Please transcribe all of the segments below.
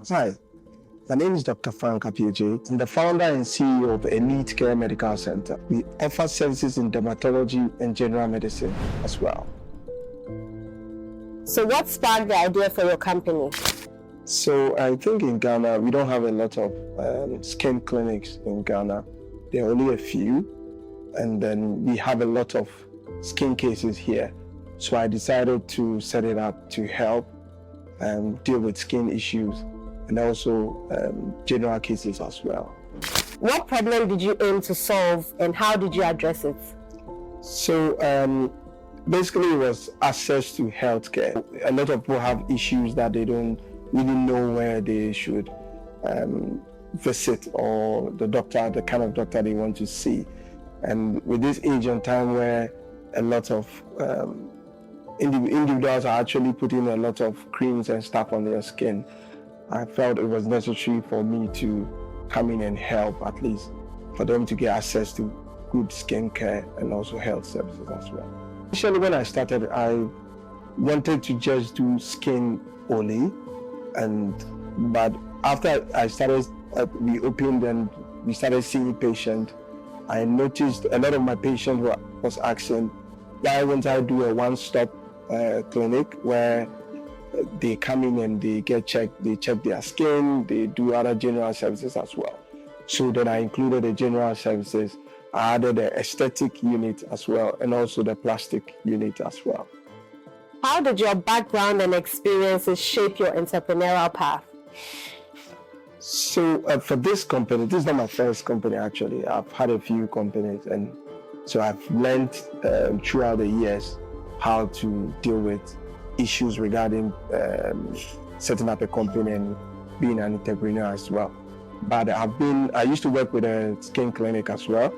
Hi, my name is Dr. Frank Aniagyei. I'm the founder and CEO of Elite Care Medical Center. We offer services in dermatology and general medicine as well. So what sparked the idea for your company? So I think in Ghana, we don't have a lot of skin clinics in Ghana. There are only a few, and then we have a lot of skin cases here. So I decided to set it up to help deal with skin issues and also general cases as well. What problem did you aim to solve and how did you address it? So basically it was access to healthcare. A lot of people have issues that they don't really know where they should visit or the kind of doctor they want to see. And with this age and time where a lot of individuals are actually putting a lot of creams and stuff on their skin, I felt it was necessary for me to come in and help, at least for them to get access to good skin care and also health services as well. Initially when I started, I wanted to just do skin only, but after I started, we opened and we started seeing patients, I noticed a lot of my patients was asking, why won't I do a one-stop clinic where they come in and they get checked, they check their skin, they do other general services as well. So then I included the general services, I added the aesthetic unit as well, and also the plastic unit as well. How did your background and experiences shape your entrepreneurial path? So for this company, this is not my first company actually. I've had a few companies, and so I've learned throughout the years how to deal with issues regarding setting up a company and being an entrepreneur as well. But I used to work with a skin clinic as well,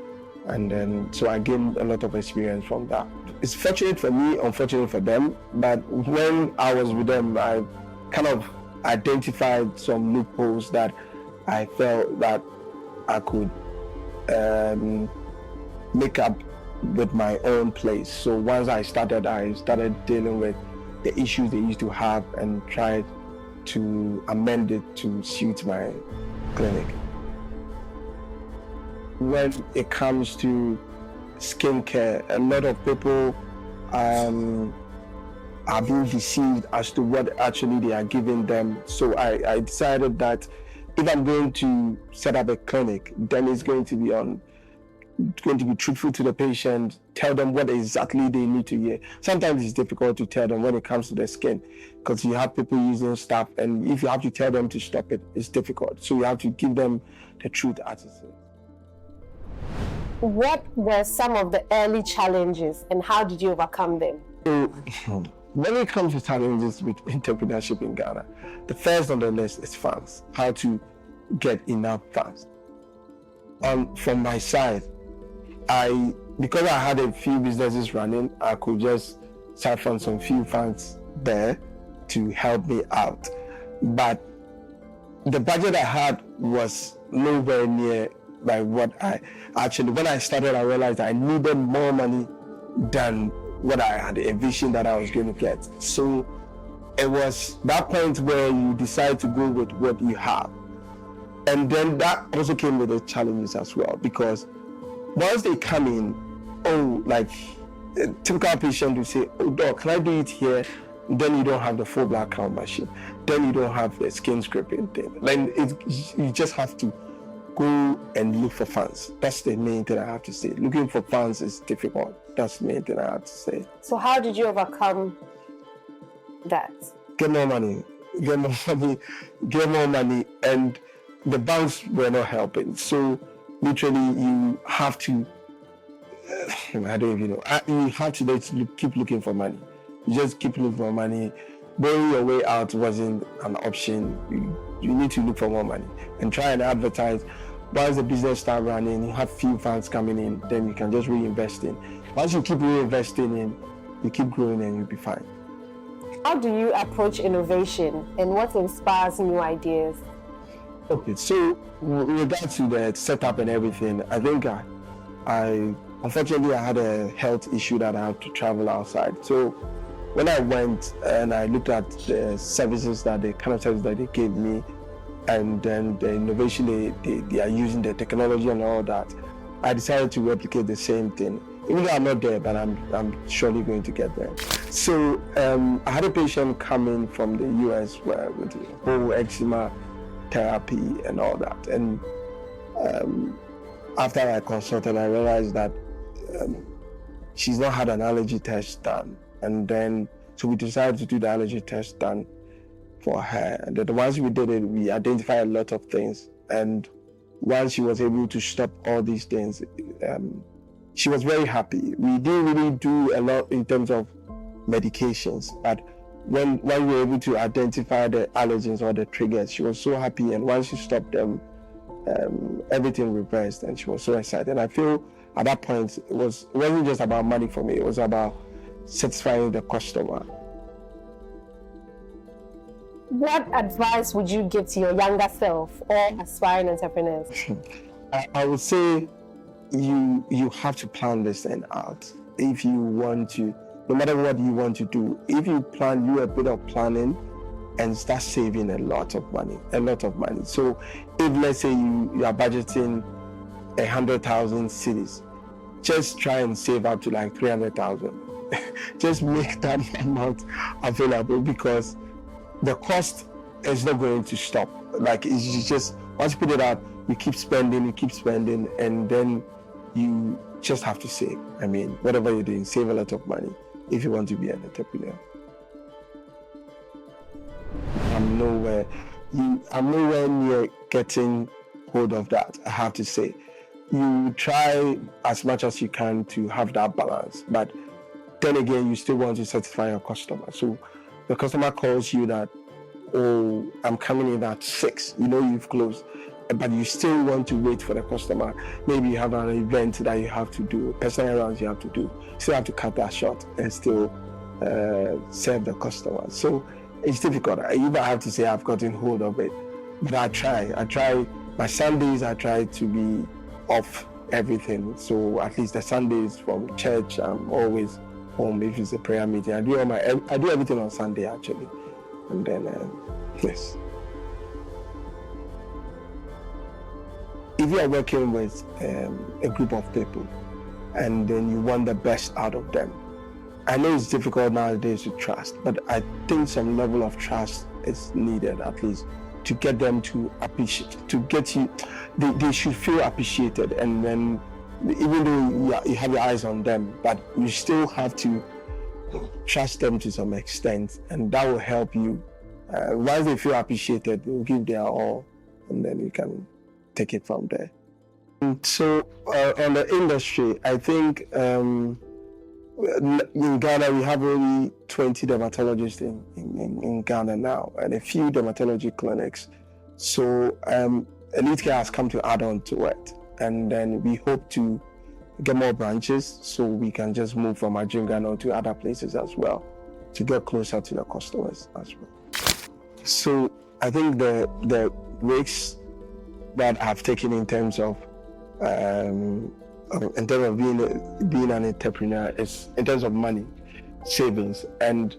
and then so I gained a lot of experience from that. It's fortunate for me, unfortunate for them, but when I was with them, I kind of identified some loopholes that I felt that I could make up with my own place. So once I started dealing with the issues they used to have and tried to amend it to suit my clinic. When it comes to skincare, a lot of people are being deceived as to what actually they are giving them. So I decided that if I'm going to set up a clinic, then it's going to be truthful to the patient, tell them what exactly they need to hear. Sometimes it's difficult to tell them when it comes to the skin, because you have people using stuff, and if you have to tell them to stop it, it's difficult. So you have to give them the truth as it is. What were some of the early challenges and how did you overcome them? So, when it comes to challenges with entrepreneurship in Ghana, the first on the list is funds, how to get enough funds. From my side, because I had a few businesses running, I could just siphon some few funds there to help me out. But the budget I had was nowhere near by what when I started, I realized I needed more money than what I had envisioned that I was going to get. So it was that point where you decide to go with what you have. And then that also came with the challenges as well, because once they come in, like a typical patient will say, oh doc, can I do it here? Then you don't have the full black count machine. Then you don't have the skin scraping thing. Then you just have to go and look for funds. That's the main thing I have to say. Looking for funds is difficult. That's the main thing I have to say. So how did you overcome that? Get more money, and the banks were not helping. So literally you have to, I don't even know, you have to keep looking for money. You just keep looking for money. Borrowing your way out wasn't an option. You need to look for more money and try and advertise. Once the business starts running, you have few funds coming in, then you can just reinvest in. Once you keep reinvesting in, you keep growing and you'll be fine. How do you approach innovation and what inspires new ideas? Okay, so with regards to the setup and everything, I think unfortunately I had a health issue that I had to travel outside. So when I went and I looked at the services that the kind of service that they gave me, and then the innovation they are using, the technology and all that, I decided to replicate the same thing. Even though I'm not there, but I'm surely going to get there. So I had a patient coming from the US with whole eczema therapy and all that. And after I consulted, I realized that she's not had an allergy test done. And then, so we decided to do the allergy test done for her. And then once we did it, we identified a lot of things. And once she was able to stop all these things, she was very happy. We didn't really do a lot in terms of medications, but when we were able to identify the allergens or the triggers, she was so happy. And once she stopped them, everything reversed, and she was so excited. And I feel at that point it wasn't just about money for me; it was about satisfying the customer. What advice would you give to your younger self or aspiring entrepreneurs? I would say you have to plan this thing out. If you want to, no matter what you want to do, if you plan, do a bit of planning and start saving a lot of money. So if, let's say, you are budgeting 100,000 cedis, just try and save up to like 300,000. Just make that amount available, because the cost is not going to stop. Like, it's just, once you put it out, you keep spending, and then you just have to save. I mean, whatever you're doing, save a lot of money if you want to be an entrepreneur. I'm nowhere near getting hold of that, I have to say. You try as much as you can to have that balance, but then again, you still want to satisfy your customer. So the customer calls you that, oh, I'm coming in at 6, you've closed, but you still want to wait for the customer. Maybe you have an event that you have to do, personal errands you have to do. You still have to cut that short and still serve the customer. So it's difficult. I have to say I've gotten hold of it, but I try. My Sundays, I try to be off everything. So at least the Sundays from church, I'm always home. If it's a prayer meeting, I do everything on Sunday actually, and then yes. If you are working with a group of people and then you want the best out of them, I know it's difficult nowadays to trust, but I think some level of trust is needed, at least, to get them to appreciate, to get you, they should feel appreciated. And then, even though you have your eyes on them, but you still have to trust them to some extent, and that will help you. Once they feel appreciated, they'll give their all, and then you can take it from there. And so on the industry, I think in Ghana we have only 20 dermatologists in Ghana now, and a few dermatology clinics. So Elite Care has come to add on to it, and then we hope to get more branches so we can just move from Ghana to other places as well, to get closer to the customers as well. So I think the risks that I've taken in terms of being an entrepreneur is in terms of money, savings. And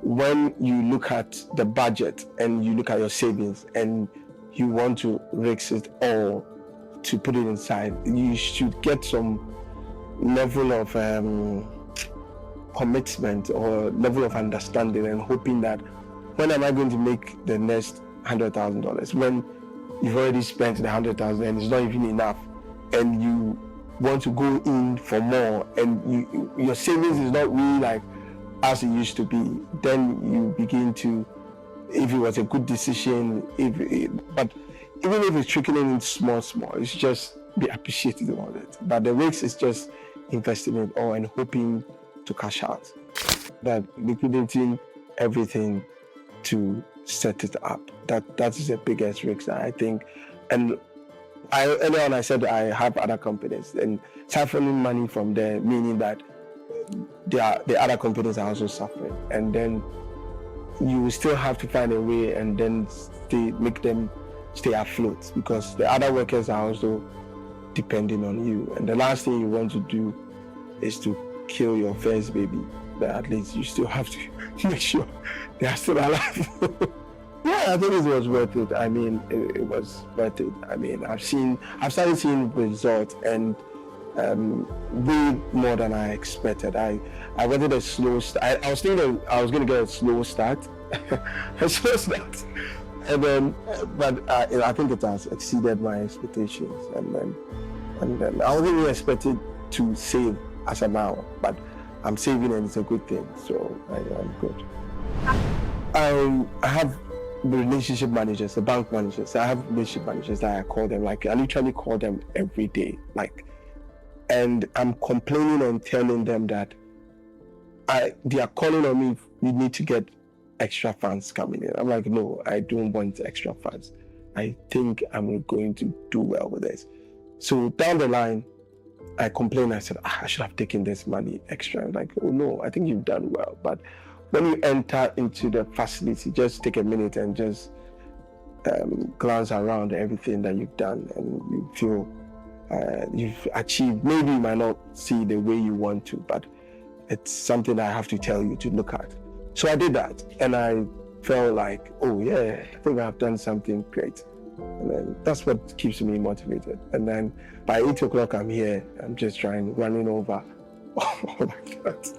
when you look at the budget and you look at your savings and you want to risk it all to put it inside, you should get some level of commitment or level of understanding, and hoping that, when am I going to make the next $100,000? When you've already spent the 100,000 and it's not even enough, and you want to go in for more, and your savings is not really like as it used to be, then you begin to, if it was a good decision, but even if it's trickling in small, it's just be appreciative about it. But the risk is just investing it all and hoping to cash out. That liquidating everything to set it up, that is the biggest risk, I think. And earlier on I said I have other companies, and siphoning money from there, meaning that the other companies are also suffering, and then you will still have to find a way and then make them stay afloat, because the other workers are also depending on you. And the last thing you want to do is to kill your first baby, but at least you still have to make sure they are still alive. Yeah, Yeah, I think it was worth it. I mean, it was worth it. I mean, I've started seeing results, and way more than I expected. I wanted a slow start. I was thinking I was going to get a slow start, a slow start, and then, but I think it has exceeded my expectations. And then I wasn't even expected to save as of now, but I'm saving, and it's a good thing. So I'm good. I have the relationship managers, the bank managers. I have relationship managers that I call them. Like, I literally call them every day. Like, and I'm complaining and telling them that they are calling on me. We need to get extra funds coming in. I'm like, no, I don't want extra funds. I think I'm going to do well with this. So down the line, I complained. I said, I should have taken this money extra. I'm like, oh no, I think you've done well. But when you enter into the facility, just take a minute and just glance around everything that you've done, and you feel you've achieved. Maybe you might not see the way you want to, but it's something I have to tell you to look at. So I did that, and I felt like, oh yeah, I think I've done something great. And then that's what keeps me motivated. And then by 8 o'clock, I'm here. I'm just running over all like that.